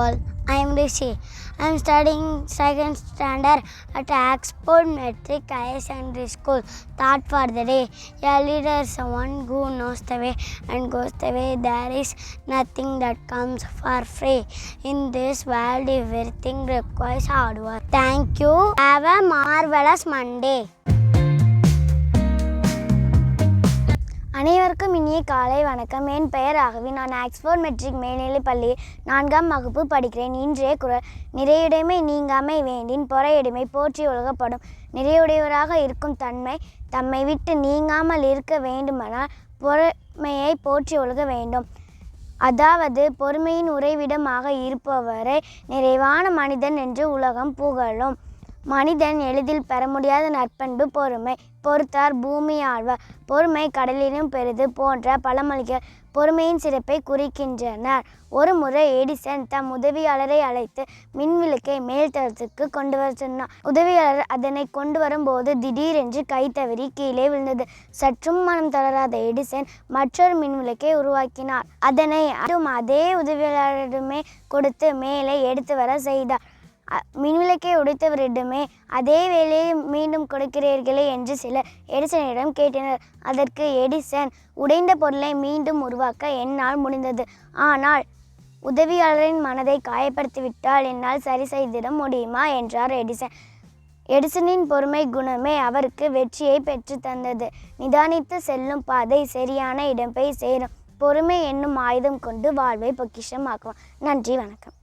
all. I am Rishi. I am studying second standard at Oxford Metric Higher Secondary School. Thought for the day. A leader is someone who knows the way and goes the way. There is nothing that comes for free. In this world, everything requires hard work. Thank you. Have a marvelous Monday. அனைவருக்கும் இனிய காலை வணக்கம். என் பெயர் ராகவி. நான் Oxford matric மேல்நிலைப் பள்ளியில் 4ஆம் வகுப்பு படிக்கிறேன். இன்றைய குறள்: நிறையுடைமை நீங்காமை வேண்டின் பொறையுடைமை போற்றி ஒழுகப்படும். நிறையுடையவராக இருக்கும் தன்மை தம்மை விட்டு நீங்காமல் இருக்க வேண்டுமானால் பொறுமையை போற்றி ஒழுக வேண்டும். அதாவது பொறுமையின் உறைவிடமாக இருப்பவரை நிறைவான மனிதன் என்று உலகம் புகழும். மனிதன் எளிதில் பெற முடியாத நற்பண்பு பொறுமை. பொறுத்தார் பூமி ஆழ்வார். பொறுமை கடலிலும் பெரிது போன்ற பழமொழிகள் பொறுமையின் சிறப்பை குறிக்கின்றனர். ஒரு முறை எடிசன் தம் உதவியாளரை அழைத்து மின்விளக்கை மேல்தளத்துக்கு கொண்டு வர சொன்னார். உதவியாளர் அதனை கொண்டு வரும்போது திடீரென்று கை தவறி கீழே விழுந்தது. சற்றும் மனம் தளராத எடிசன் மற்றொரு மின்விளக்கை உருவாக்கினார். அதனை அதே உதவியாளரிடமே கொடுத்து மேலே எடுத்து வர செய்தார். மின்விளக்கை உடைத்தவரிடமே அதே வேலையை மீண்டும் கொடுக்கிறீர்களே என்று சிலர் எடிசனிடம் கேட்டனர். அதற்கு எடிசன், உடைந்த பொருளை மீண்டும் உருவாக்க என்னால் முடிந்தது. ஆனால் உதவியாளரின் மனதை காயப்படுத்திவிட்டால் என்னால் சரி செய்திட முடியுமா என்றார் எடிசன். எடிசனின் பொறுமை குணமே அவருக்கு வெற்றியை பெற்று தந்தது. நிதானித்து செல்லும் பாதை சரியான இடம் போய் சேரும். பொறுமை என்னும் ஆயுதம் கொண்டு வாழ்வை பொக்கிஷமாக்குவோம். நன்றி, வணக்கம்.